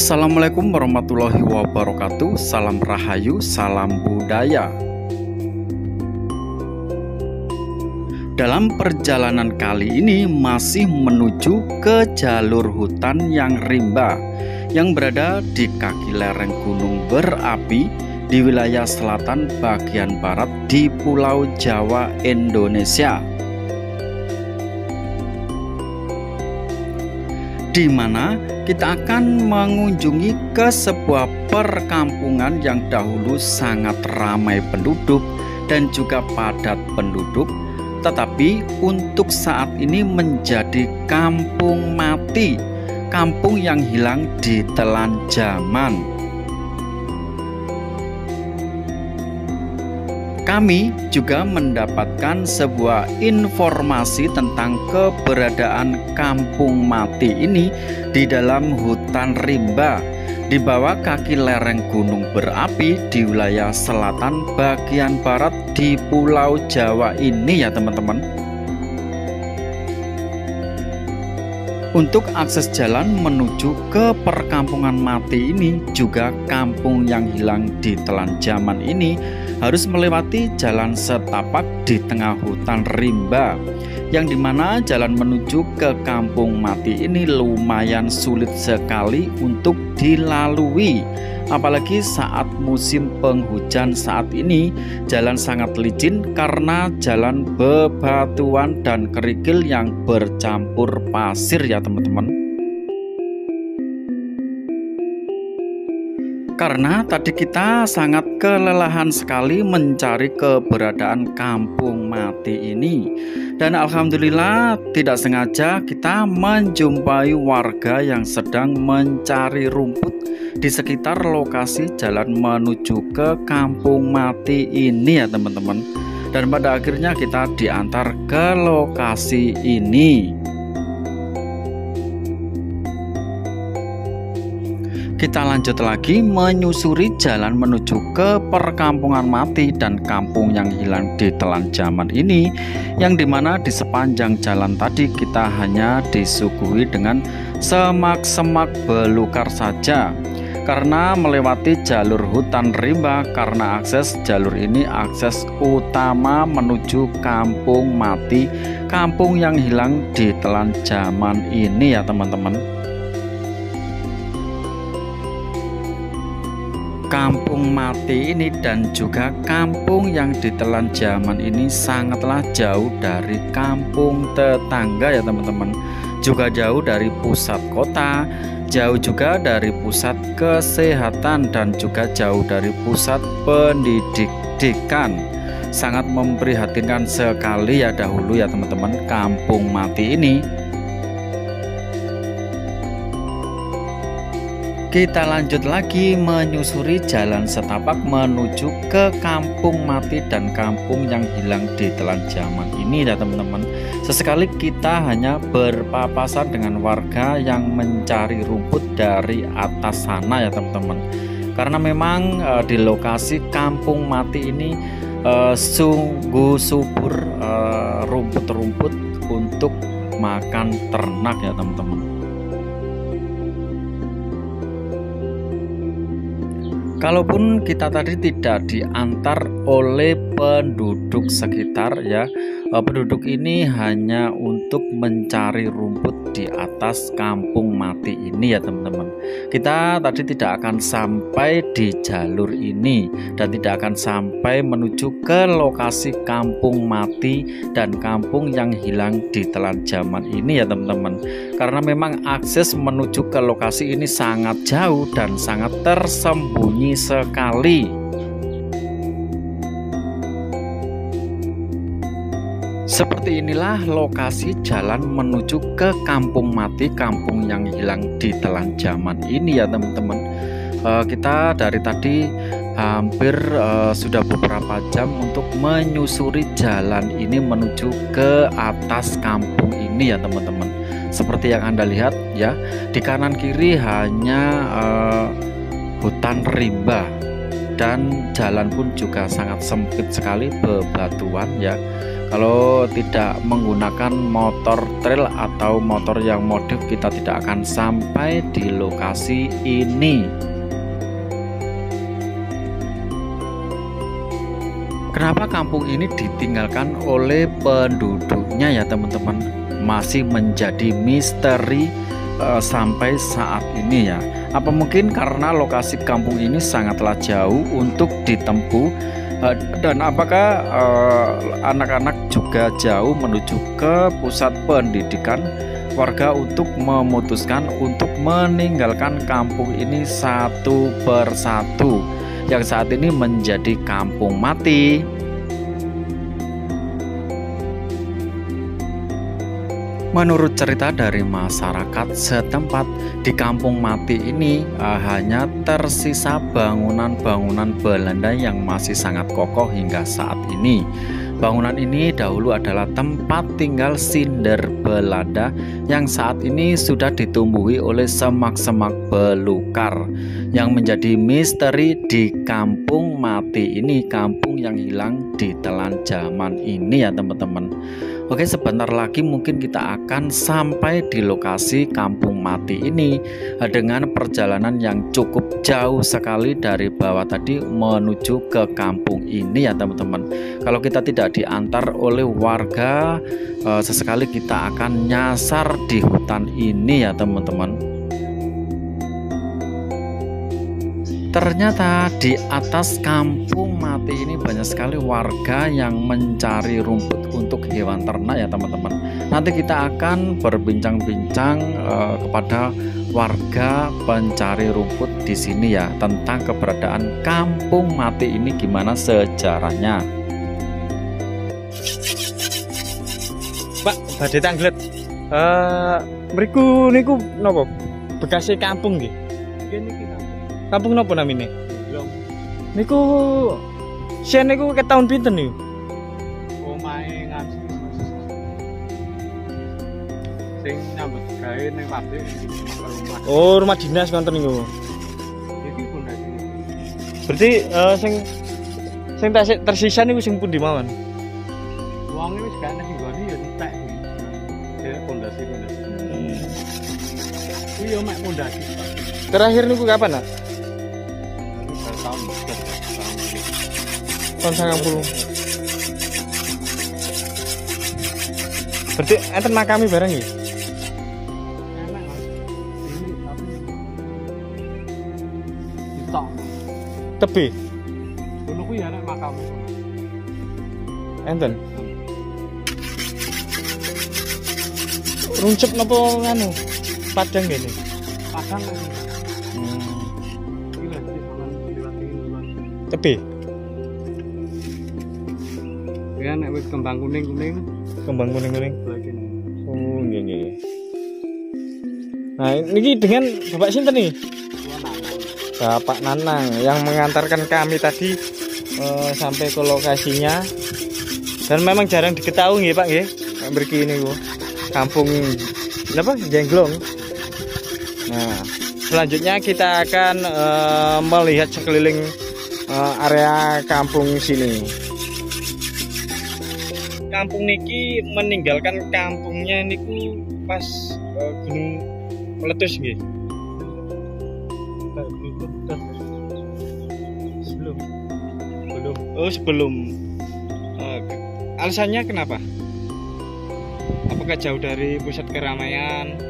Assalamualaikum warahmatullahi wabarakatuh. Salam rahayu, salam budaya. Dalam perjalanan kali ini masih menuju ke jalur hutan yang rimba yang berada di kaki lereng gunung berapi di wilayah selatan bagian barat di Pulau Jawa, Indonesia, di mana kita akan mengunjungi ke sebuah perkampungan yang dahulu sangat ramai penduduk dan juga padat penduduk, tetapi untuk saat ini menjadi kampung mati, kampung yang hilang ditelan zaman. Kami juga mendapatkan sebuah informasi tentang keberadaan kampung mati ini di dalam hutan rimba di bawah kaki lereng gunung berapi di wilayah selatan bagian barat di Pulau Jawa ini ya teman-teman. Untuk akses jalan menuju ke perkampungan mati ini, juga kampung yang hilang ditelan zaman ini, harus melewati jalan setapak di tengah hutan rimba, yang dimana jalan menuju ke kampung mati ini lumayan sulit sekali untuk dilalui. Apalagi saat musim penghujan saat ini, jalan sangat licin karena jalan bebatuan dan kerikil yang bercampur pasir ya teman-teman. Karena tadi kita sangat kelelahan sekali mencari keberadaan kampung mati ini, dan alhamdulillah tidak sengaja kita menjumpai warga yang sedang mencari rumput di sekitar lokasi jalan menuju ke kampung mati ini ya teman-teman. Dan pada akhirnya kita diantar ke lokasi ini. Kita lanjut lagi menyusuri jalan menuju ke perkampungan mati dan kampung yang hilang ditelan zaman ini, yang dimana di sepanjang jalan tadi kita hanya disuguhi dengan semak-semak belukar saja karena melewati jalur hutan rimba, karena akses jalur ini akses utama menuju kampung mati, kampung yang hilang ditelan zaman ini ya teman-teman. Kampung mati ini dan juga kampung yang ditelan zaman ini sangatlah jauh dari kampung tetangga ya teman-teman. Juga jauh dari pusat kota, jauh juga dari pusat kesehatan, dan juga jauh dari pusat pendidikan. Sangat memprihatinkan sekali ya dahulu ya teman-teman kampung mati ini. Kita lanjut lagi menyusuri jalan setapak menuju ke kampung mati dan kampung yang hilang ditelan zaman ini ya teman-teman. Sesekali kita hanya berpapasan dengan warga yang mencari rumput dari atas sana ya teman-teman. Karena memang di lokasi kampung mati ini sungguh subur rumput-rumput untuk makan ternak ya teman-teman. Kalaupun kita tadi tidak diantar oleh penduduk sekitar ya, penduduk ini hanya untuk mencari rumput di atas kampung mati ini ya teman-teman. Kita tadi tidak akan sampai di jalur ini dan tidak akan sampai menuju ke lokasi kampung mati dan kampung yang hilang ditelan zaman ini ya teman-teman. Karena memang akses menuju ke lokasi ini sangat jauh dan sangat tersembunyi sekali. Seperti inilah lokasi jalan menuju ke kampung mati, kampung yang hilang ditelan zaman ini ya teman-teman. Kita dari tadi hampir sudah beberapa jam untuk menyusuri jalan ini menuju ke atas kampung ini ya teman-teman. Seperti yang Anda lihat ya, di kanan kiri hanya hutan rimba. dan jalan pun juga sangat sempit sekali, bebatuan ya. Kalau tidak menggunakan motor trail atau motor yang modif, kita tidak akan sampai di lokasi ini. Kenapa kampung ini ditinggalkan oleh penduduknya ya teman-teman, masih menjadi misteri sampai saat ini ya. Apa mungkin karena lokasi kampung ini sangatlah jauh untuk ditempuh, dan apakah anak-anak juga jauh menuju ke pusat pendidikan? Warga untuk memutuskan untuk meninggalkan kampung ini satu persatu, yang saat ini menjadi kampung mati. Menurut cerita dari masyarakat setempat, di kampung mati ini hanya tersisa bangunan-bangunan Belanda yang masih sangat kokoh hingga saat ini. Bangunan ini dahulu adalah tempat tinggal Sinder Belanda yang saat ini sudah ditumbuhi oleh semak-semak belukar. Yang menjadi misteri di kampung mati ini, kampung yang hilang ditelan zaman ini ya teman-teman. Oke, sebentar lagi mungkin kita akan sampai di lokasi kampung mati ini dengan perjalanan yang cukup jauh sekali dari bawah tadi menuju ke kampung ini ya teman-teman. Kalau kita tidak diantar oleh warga, sesekali kita akan nyasar di hutan ini ya teman-teman. Ternyata di atas kampung mati ini banyak sekali warga yang mencari rumput untuk hewan ternak ya teman-teman. Nanti kita akan berbincang-bincang kepada warga pencari rumput di sini ya, tentang keberadaan kampung mati ini, gimana sejarahnya. Pak, badhe tanglet. Mriku niku napa? Bekasi kampung nggih. Nggih niki kampung napa namine? Glong. Niku sen niku ke tahun pinten niku? Omahe nganti sing nyambut gawe ning pabrik rumah. Oh, rumah dinas wonten niku. Iki pondasi. Berarti sing tersisa niku sing pundi mawon? Wong wis gak ana sing nggoni ya ditek iki. Ya pondasi. Kuwi yo mek pondasi. Terakhir niku kapan, Nak? Tahun 90. Berarti enten makami bareng ya? Tebi. Ngono kuwi ya nek makam. Enten. Runcep napa nganu? Padang ngene. Padang ngene. Tebi. Ya nek wis kembang kuning-kuning. Kembang kuning-kuning. Oh, nggih nggih. Nah, ini dengan Bapak sinten nih? Bapak Nanang yang mengantarkan kami tadi sampai ke lokasinya. Dan memang jarang diketahui ya Pak nggih. Mriki ini kampung apa? Jengglong. Nah, selanjutnya kita akan melihat sekeliling area kampung sini. Kampung niki meninggalkan kampungnya niku pas gunung meletus nggih. Belum. Oh, sebelum. Alasannya kenapa? Apakah jauh dari pusat keramaian,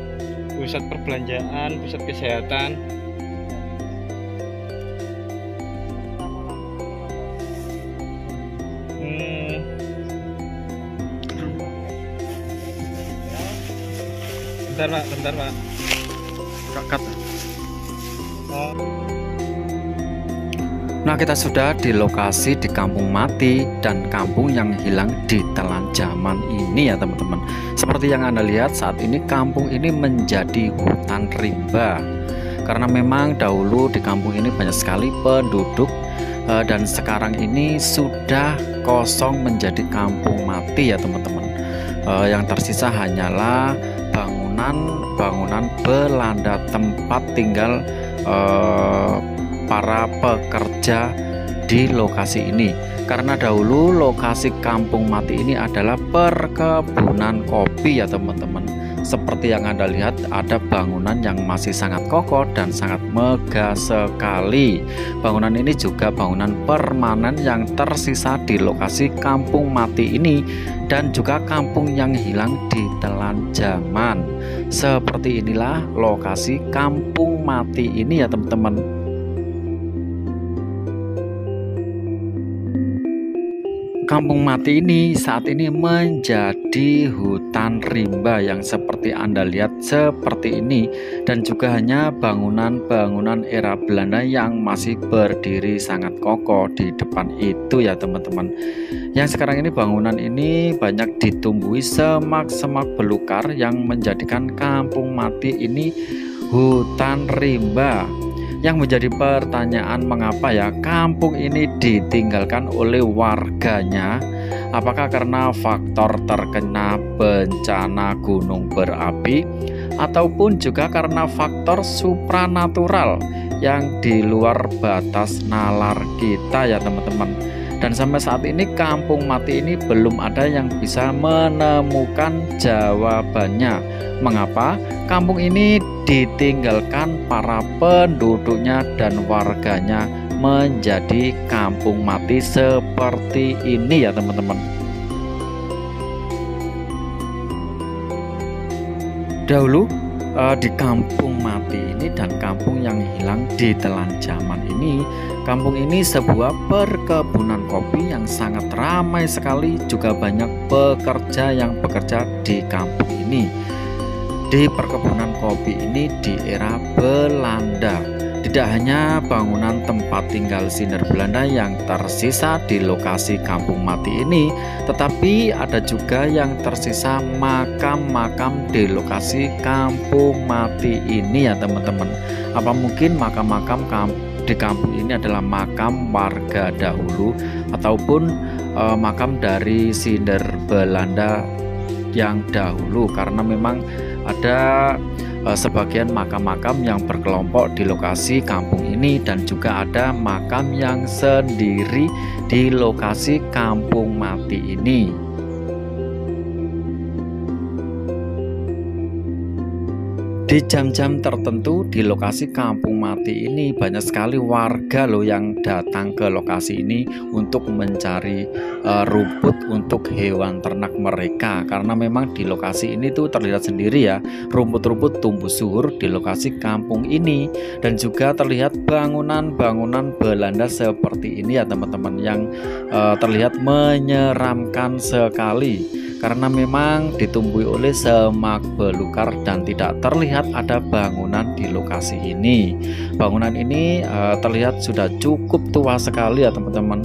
pusat perbelanjaan, pusat kesehatan? Bentar Pak. Kakak. Nah, kita sudah di lokasi di kampung mati dan kampung yang hilang ditelan zaman ini ya teman-teman. Seperti yang Anda lihat saat ini, kampung ini menjadi hutan rimba. Karena memang dahulu di kampung ini banyak sekali penduduk, dan sekarang ini sudah kosong menjadi kampung mati ya teman-teman. Yang tersisa hanyalah bangunan Belanda, tempat tinggal para pekerja di lokasi ini. Karena dahulu lokasi Kampung Mati ini adalah perkebunan kopi ya teman-teman. Seperti yang Anda lihat, ada bangunan yang masih sangat kokoh dan sangat megah sekali. Bangunan ini juga bangunan permanen yang tersisa di lokasi Kampung Mati ini, dan juga kampung yang hilang ditelan zaman. Seperti inilah lokasi Kampung Mati ini ya teman-teman. Kampung Mati ini saat ini menjadi hutan rimba yang seperti Anda lihat seperti ini, dan juga hanya bangunan-bangunan era Belanda yang masih berdiri sangat kokoh di depan itu ya teman-teman. Yang sekarang ini bangunan ini banyak ditumbuhi semak-semak belukar yang menjadikan Kampung Mati ini hutan rimba. Yang menjadi pertanyaan, mengapa ya kampung ini ditinggalkan oleh warganya? Apakah karena faktor terkena bencana gunung berapi, ataupun juga karena faktor supranatural yang di luar batas nalar kita ya teman-teman? Dan sampai saat ini Kampung Mati ini belum ada yang bisa menemukan jawabannya. Mengapa kampung ini ditinggalkan para penduduknya dan warganya menjadi Kampung Mati seperti ini ya teman-teman. Dahulu di Kampung Mati ini dan kampung yang hilang ditelan zaman ini, kampung ini sebuah perkebunan kopi yang sangat ramai sekali, juga banyak pekerja yang bekerja di kampung ini. Di perkebunan kopi ini di era Belanda, tidak hanya bangunan tempat tinggal Sinder Belanda yang tersisa di lokasi Kampung Mati ini, tetapi ada juga yang tersisa makam-makam di lokasi Kampung Mati ini ya teman-teman. Apa mungkin makam-makam di kampung ini adalah makam warga dahulu, ataupun makam dari Sinder Belanda yang dahulu? Karena memang ada sebagian makam-makam yang berkelompok di lokasi kampung ini, dan juga ada makam yang sendiri di lokasi Kampung Mati ini. Di jam-jam tertentu di lokasi Kampung Mati ini banyak sekali warga loh yang datang ke lokasi ini untuk mencari rumput untuk hewan ternak mereka. Karena memang di lokasi ini tuh terlihat sendiri ya, rumput-rumput tumbuh subur di lokasi kampung ini, dan juga terlihat bangunan-bangunan Belanda seperti ini ya teman-teman, yang terlihat menyeramkan sekali. Karena memang ditumbuhi oleh semak belukar dan tidak terlihat ada bangunan di lokasi ini. Bangunan ini terlihat sudah cukup tua sekali ya teman-teman.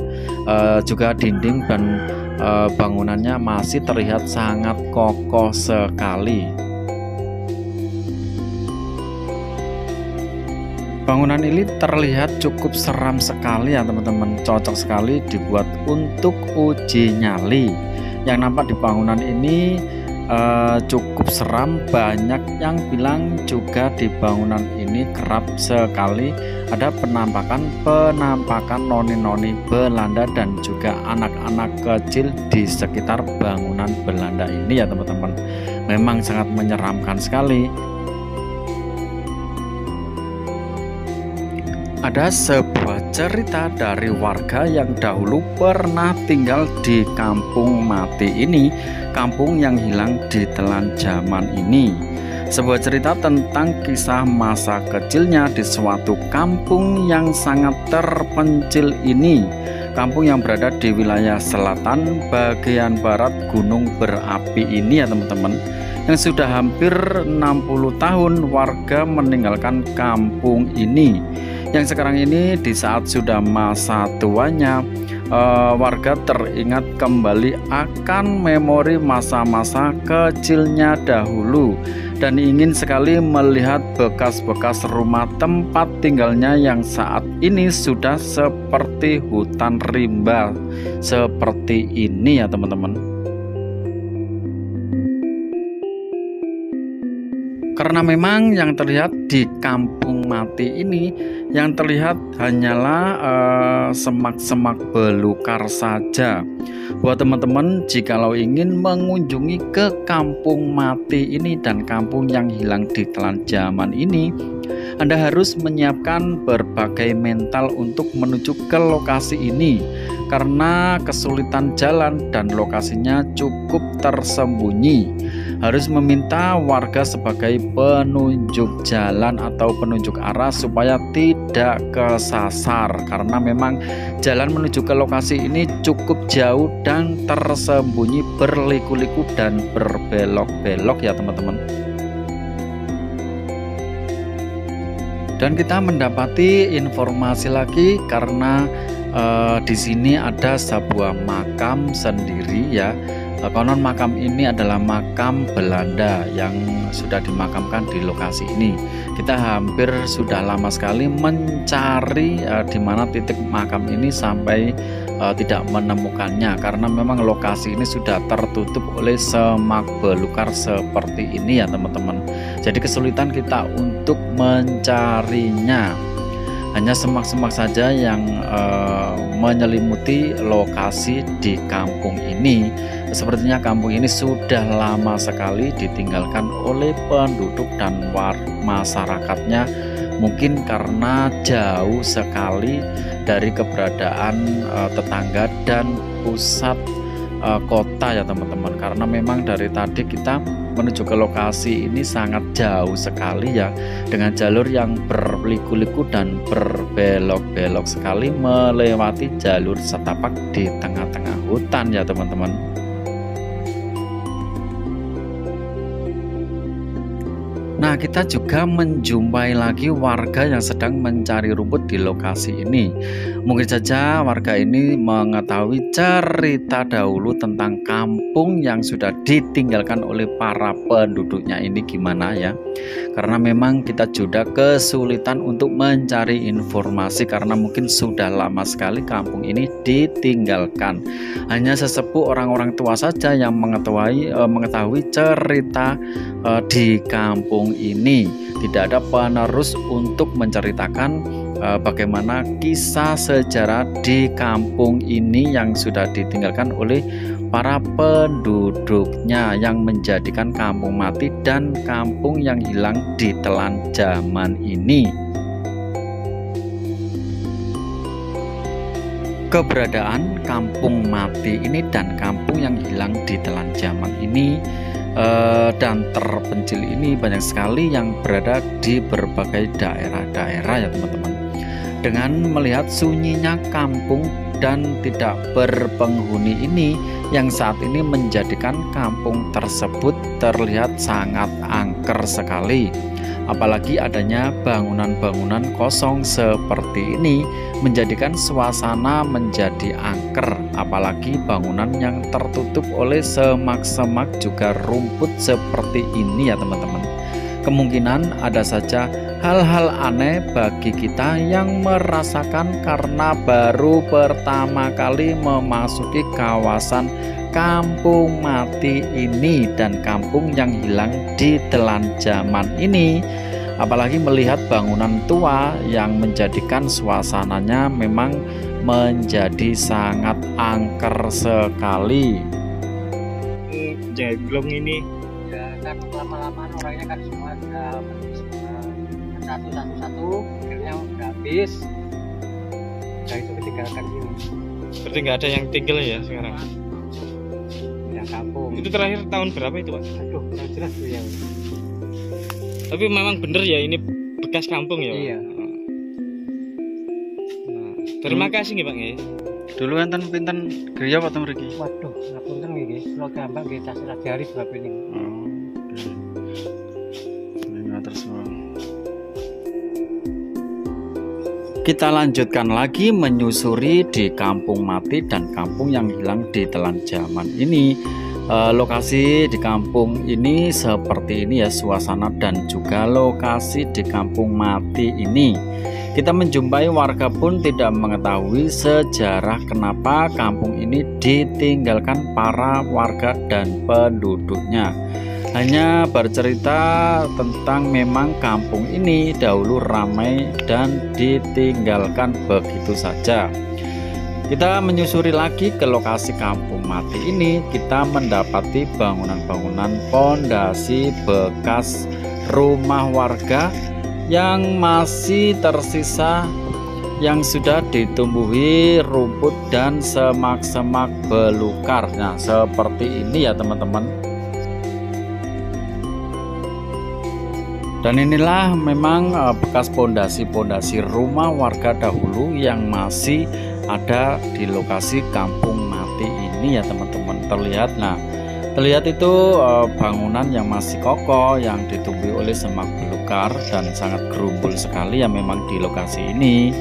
Juga dinding dan bangunannya masih terlihat sangat kokoh sekali. Bangunan ini terlihat cukup seram sekali ya teman-teman. Cocok sekali dibuat untuk uji nyali. Yang nampak di bangunan ini cukup seram. Banyak yang bilang juga di bangunan ini kerap sekali ada penampakan noni-noni Belanda dan juga anak-anak kecil di sekitar bangunan Belanda ini ya teman-teman. Memang sangat menyeramkan sekali. Ada sebuah cerita dari warga yang dahulu pernah tinggal di Kampung Mati ini, kampung yang hilang ditelan zaman ini. Sebuah cerita tentang kisah masa kecilnya di suatu kampung yang sangat terpencil ini. Kampung yang berada di wilayah selatan bagian barat gunung berapi ini ya teman-teman. Yang sudah hampir 60 tahun warga meninggalkan kampung ini. Yang sekarang ini di saat sudah masa tuanya, warga teringat kembali akan memori masa-masa kecilnya dahulu, dan ingin sekali melihat bekas-bekas rumah tempat tinggalnya yang saat ini sudah seperti hutan rimba seperti ini ya teman-teman. Karena memang yang terlihat di kampung mati ini, yang terlihat hanyalah semak-semak belukar saja. Buat teman-teman, jikalau ingin mengunjungi ke kampung mati ini dan kampung yang hilang ditelan zaman ini, Anda harus menyiapkan berbagai mental untuk menuju ke lokasi ini, karena kesulitan jalan dan lokasinya cukup tersembunyi. Harus meminta warga sebagai penunjuk jalan atau penunjuk arah supaya tidak kesasar, karena memang jalan menuju ke lokasi ini cukup jauh dan tersembunyi, berliku-liku dan berbelok-belok ya teman-teman. Dan kita mendapati informasi lagi karena di sini ada sebuah makam sendiri ya. Konon makam ini adalah makam Belanda yang sudah dimakamkan di lokasi ini. Kita hampir sudah lama sekali mencari di mana titik makam ini sampai tidak menemukannya, karena memang lokasi ini sudah tertutup oleh semak belukar seperti ini ya teman-teman. Jadi kesulitan kita untuk mencarinya. Hanya semak-semak saja yang menyelimuti lokasi di kampung ini. Sepertinya kampung ini sudah lama sekali ditinggalkan oleh penduduk dan masyarakatnya, mungkin karena jauh sekali dari keberadaan tetangga dan pusat kota ya teman-teman. Karena memang dari tadi kita menuju ke lokasi ini sangat jauh sekali ya, dengan jalur yang berliku-liku dan berbelok-belok sekali, melewati jalur setapak di tengah-tengah hutan ya teman-teman. Nah, kita juga menjumpai lagi warga yang sedang mencari rumput di lokasi ini. Mungkin saja warga ini mengetahui cerita dahulu tentang kampung yang sudah ditinggalkan oleh para penduduknya ini gimana ya. Karena memang kita juga kesulitan untuk mencari informasi karena mungkin sudah lama sekali kampung ini ditinggalkan. Hanya sesepuh orang-orang tua saja yang mengetahui cerita di kampung ini. Tidak ada penerus untuk menceritakan bagaimana kisah sejarah di kampung ini yang sudah ditinggalkan oleh para penduduknya, yang menjadikan kampung mati dan kampung yang hilang ditelan zaman ini. Keberadaan kampung mati ini dan kampung yang hilang ditelan zaman ini dan terpencil ini banyak sekali yang berada di berbagai daerah-daerah ya teman-teman. Dengan melihat sunyinya kampung dan tidak berpenghuni ini, yang saat ini menjadikan kampung tersebut terlihat sangat angker sekali. Apalagi adanya bangunan-bangunan kosong seperti ini menjadikan suasana menjadi angker, apalagi bangunan yang tertutup oleh semak-semak juga rumput seperti ini ya teman-teman. Kemungkinan ada saja hal-hal aneh bagi kita yang merasakan karena baru pertama kali memasuki kawasan kampung mati ini dan kampung yang hilang ditelan zaman ini. Apalagi melihat bangunan tua yang menjadikan suasananya memang menjadi sangat angker sekali. Jaglong ini ya kan lama-lama orangnya kan semua satu-satu akhirnya udah habis. Nah itu ketinggalkan ini. Berarti nggak ada yang tinggal ya sekarang? Ya kampung. Itu terakhir tahun berapa itu Pak? Aduh, yang jelas tuh ya. Tapi memang bener ya ini bekas kampung ya? Iya. Nah, terima kasih nih Pak ya. Dulu enten pinten griya apa mriki? Waduh, ngapunten nggih, kula gambar nggih tas jari sebab ini. Kita lanjutkan lagi menyusuri di kampung mati dan kampung yang hilang ditelan zaman ini. Lokasi di kampung ini seperti ini ya suasana dan juga lokasi di kampung mati ini. Kita menjumpai warga pun tidak mengetahui sejarah kenapa kampung ini ditinggalkan para warga dan penduduknya. hanya bercerita tentang memang kampung ini dahulu ramai dan ditinggalkan begitu saja. Kita menyusuri lagi ke lokasi kampung mati ini, kita mendapati bangunan-bangunan pondasi bekas rumah warga yang masih tersisa, yang sudah ditumbuhi rumput dan semak-semak belukar. Nah, seperti ini ya teman-teman. Dan inilah memang bekas pondasi-pondasi rumah warga dahulu yang masih ada di lokasi kampung mati ini ya teman-teman. Terlihat itu bangunan yang masih kokoh, yang ditumbuhi oleh semak belukar dan sangat gerumbul sekali ya memang di lokasi ini.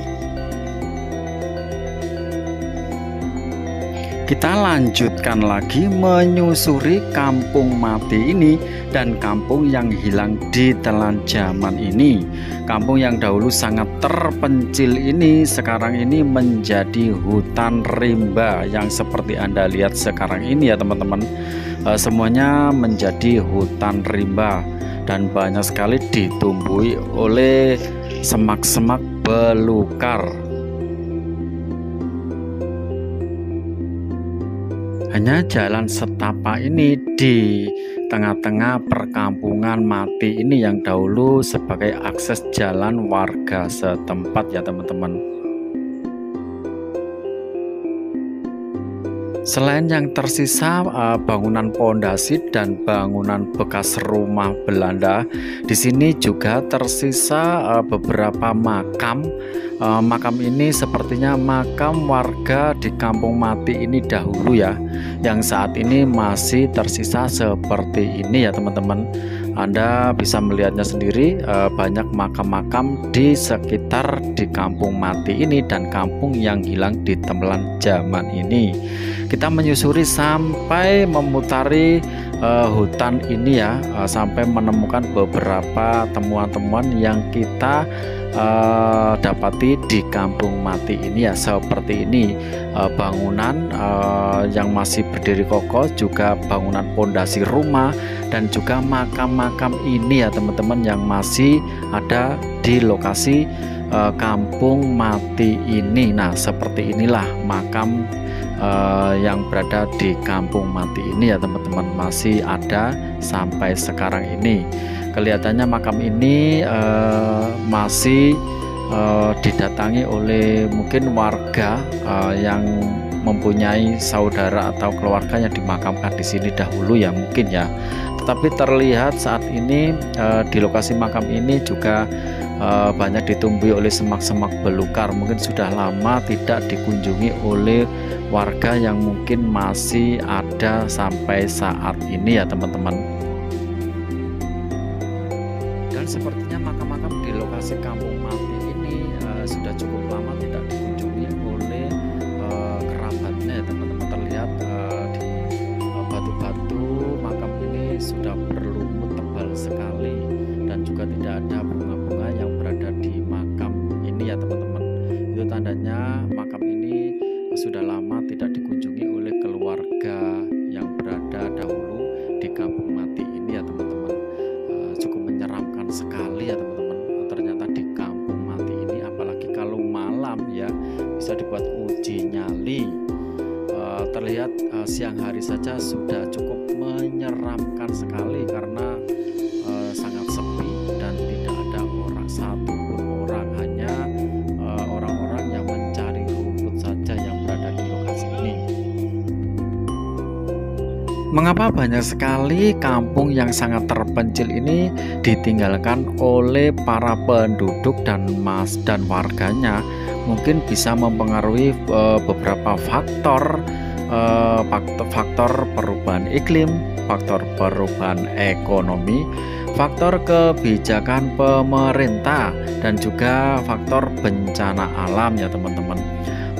Kita lanjutkan lagi menyusuri kampung mati ini dan kampung yang hilang ditelan zaman ini. Kampung yang dahulu sangat terpencil ini sekarang ini menjadi hutan rimba yang seperti Anda lihat sekarang ini ya teman-teman. Semuanya menjadi hutan rimba dan banyak sekali ditumbuhi oleh semak-semak belukar. Hanya jalan setapak ini di tengah-tengah perkampungan mati ini yang dahulu sebagai akses jalan warga setempat ya teman-teman. Selain yang tersisa bangunan pondasi dan bangunan bekas rumah Belanda, di sini juga tersisa beberapa makam. Makam ini sepertinya makam warga di kampung mati ini dahulu ya, yang saat ini masih tersisa seperti ini ya teman-teman. Anda bisa melihatnya sendiri, banyak makam-makam di sekitar di kampung mati ini dan kampung yang hilang ditelan zaman ini. Kita menyusuri sampai memutari hutan ini ya, sampai menemukan beberapa temuan-temuan yang kita dapati di kampung mati ini ya, seperti ini. Bangunan yang masih berdiri kokoh, juga bangunan pondasi rumah dan juga makam-makam ini ya teman-teman yang masih ada di lokasi kampung mati ini. Nah, seperti inilah makam yang berada di kampung mati ini ya teman-teman, masih ada sampai sekarang ini. Kelihatannya makam ini masih didatangi oleh mungkin warga yang mempunyai saudara atau keluarga yang dimakamkan di sini dahulu ya mungkin ya. Tetapi terlihat saat ini di lokasi makam ini juga banyak ditumbuhi oleh semak-semak belukar. Mungkin sudah lama tidak dikunjungi oleh warga yang mungkin masih ada sampai saat ini ya teman-teman. Dan sepertinya makam-makam di lokasi kampung mati ini sudah cukup lama tidak dikunjungi oleh kerabatnya ya teman-teman. Terlihat di batu-batu makam ini sudah berlumut tebal sekali dan juga tidak ada bunga-bunga yang berada di makam ini ya teman-teman. Itu tandanya makam ini sudah lama tidak dikunjungi oleh keluarga yang berada dahulu di kampung mati ini ya teman-teman. Cukup menyeramkan sekali ya teman-teman. Ternyata di kampung mati ini apalagi kalau malam ya bisa dibuat uji nyali. Terlihat siang hari saja sudah cukup menyeramkan sekali karena sangat sepi dan tidak ada orang satupun orang, hanya orang-orang yang mencari rumput saja yang berada di lokasi ini. Mengapa banyak sekali kampung yang sangat terpencil ini ditinggalkan oleh para penduduk dan warganya? Mungkin bisa mempengaruhi beberapa faktor perubahan iklim, faktor perubahan ekonomi, faktor kebijakan pemerintah, dan juga faktor bencana alam ya teman-teman.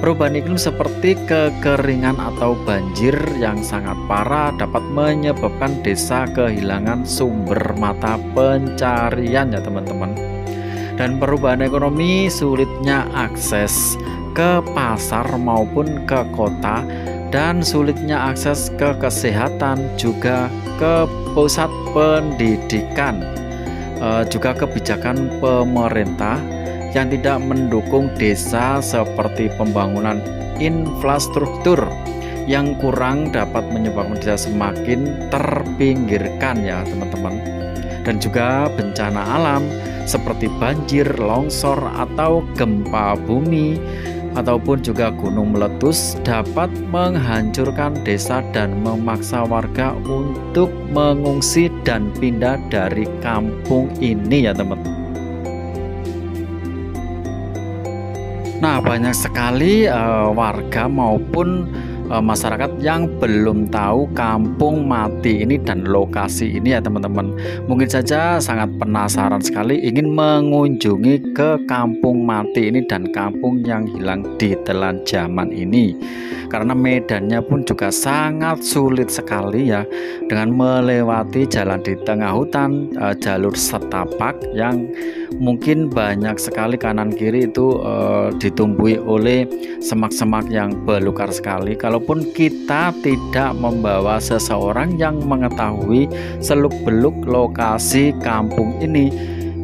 Perubahan iklim seperti kekeringan atau banjir yang sangat parah dapat menyebabkan desa kehilangan sumber mata pencarian ya teman-teman. Dan perubahan ekonomi, sulitnya akses ke pasar maupun ke kota dan sulitnya akses ke kesehatan, juga ke pusat pendidikan, juga kebijakan pemerintah yang tidak mendukung desa seperti pembangunan infrastruktur yang kurang dapat menyebabkan desa semakin terpinggirkan ya teman-teman. Dan juga bencana alam seperti banjir, longsor, atau gempa bumi ataupun juga gunung meletus dapat menghancurkan desa dan memaksa warga untuk mengungsi dan pindah dari kampung ini ya teman-teman. Nah, banyak sekali warga maupun masyarakat yang belum tahu Kampung Mati ini dan lokasi ini ya teman-teman. Mungkin saja sangat penasaran sekali ingin mengunjungi ke Kampung Mati ini dan kampung yang hilang ditelan zaman ini, karena medannya pun juga sangat sulit sekali ya, dengan melewati jalan di tengah hutan, jalur setapak yang mungkin banyak sekali kanan kiri itu ditumbuhi oleh semak-semak yang belukar sekali. Kalaupun kita tidak membawa seseorang yang mengetahui seluk-beluk lokasi kampung ini,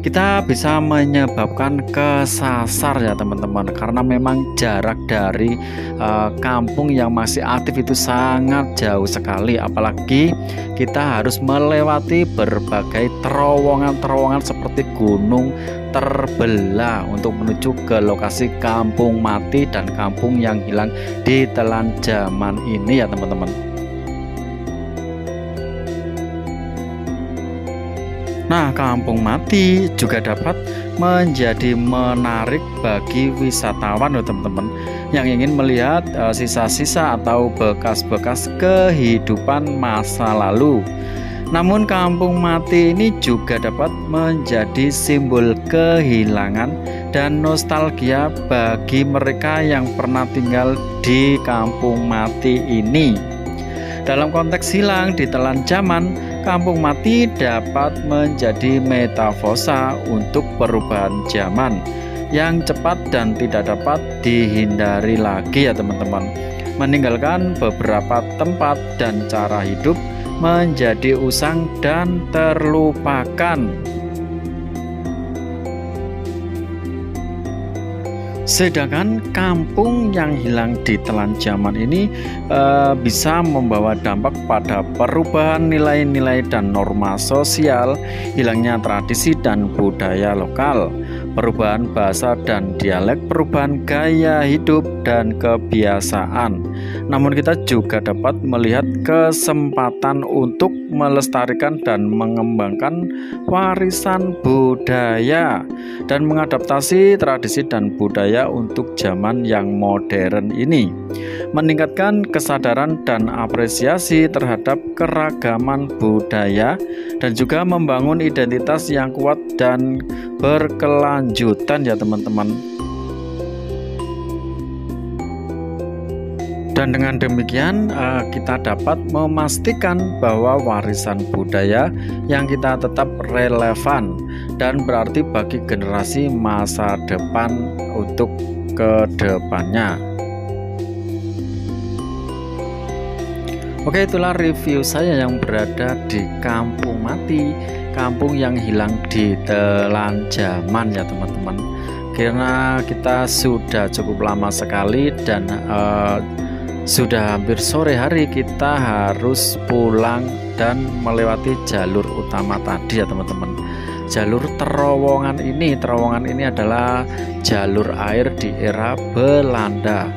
kita bisa menyebabkan kesasar ya teman-teman, karena memang jarak dari kampung yang masih aktif itu sangat jauh sekali. Apalagi kita harus melewati berbagai terowongan-terowongan seperti gunung terbelah untuk menuju ke lokasi Kampung Mati dan kampung yang hilang ditelan zaman ini ya teman-teman. Nah, Kampung Mati juga dapat menjadi menarik bagi wisatawan loh teman-teman yang ingin melihat sisa-sisa atau bekas-bekas kehidupan masa lalu. Namun Kampung Mati ini juga dapat menjadi simbol kehilangan dan nostalgia bagi mereka yang pernah tinggal di Kampung Mati ini. Dalam konteks hilang ditelan zaman, Kampung Mati dapat menjadi metafosa untuk perubahan zaman yang cepat dan tidak dapat dihindari lagi ya teman-teman. Meninggalkan beberapa tempat dan cara hidup menjadi usang dan terlupakan. Sedangkan kampung yang hilang ditelan zaman ini bisa membawa dampak pada perubahan nilai-nilai dan norma sosial, hilangnya tradisi dan budaya lokal, perubahan bahasa dan dialek, perubahan gaya hidup dan kebiasaan. Namun kita juga dapat melihat kesempatan untuk melestarikan dan mengembangkan warisan budaya dan mengadaptasi tradisi dan budaya untuk zaman yang modern ini, meningkatkan kesadaran dan apresiasi terhadap keragaman budaya dan juga membangun identitas yang kuat dan berkelanjutan ya teman-teman. Dan dengan demikian kita dapat memastikan bahwa warisan budaya yang kita tetap relevan dan berarti bagi generasi masa depan untuk kedepannya. Oke, itulah review saya yang berada di Kampung Mati, kampung yang hilang ditelan zaman ya teman-teman. Karena kita sudah cukup lama sekali dan sudah hampir sore hari kita harus pulang dan melewati jalur utama tadi ya teman-teman. Jalur terowongan ini adalah jalur air di era Belanda,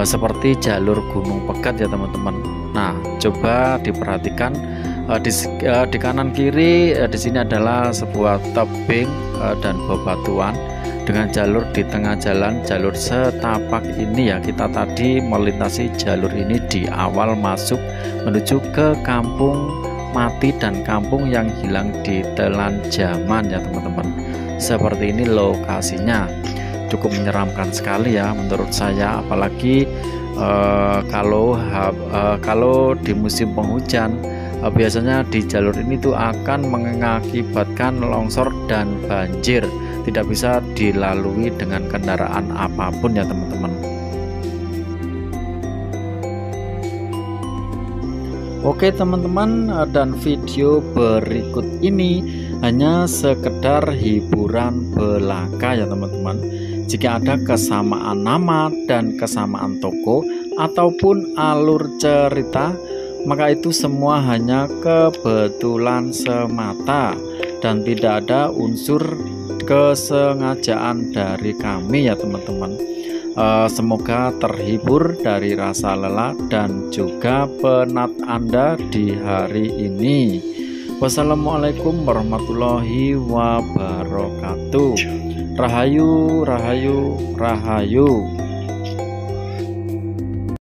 seperti jalur Gunung Pegat ya teman-teman. Nah, coba diperhatikan di kanan kiri di sini adalah sebuah tebing dan bebatuan dengan jalur di tengah jalan, jalur setapak ini ya. Kita tadi melintasi jalur ini di awal masuk menuju ke Kampung Mati dan kampung yang hilang ditelan zaman ya teman-teman. Seperti ini lokasinya, cukup menyeramkan sekali ya menurut saya, apalagi kalau di musim penghujan biasanya di jalur ini tuh akan mengakibatkan longsor dan banjir, tidak bisa dilalui dengan kendaraan apapun ya teman-teman. Oke teman-teman, dan video berikut ini hanya sekedar hiburan belaka ya teman-teman. Jika ada kesamaan nama dan kesamaan toko ataupun alur cerita, maka itu semua hanya kebetulan semata dan tidak ada unsur kesengajaan dari kami ya teman-teman. Semoga terhibur dari rasa lelah dan juga penat Anda di hari ini. Wassalamualaikum warahmatullahi wabarakatuh. Rahayu, rahayu, rahayu.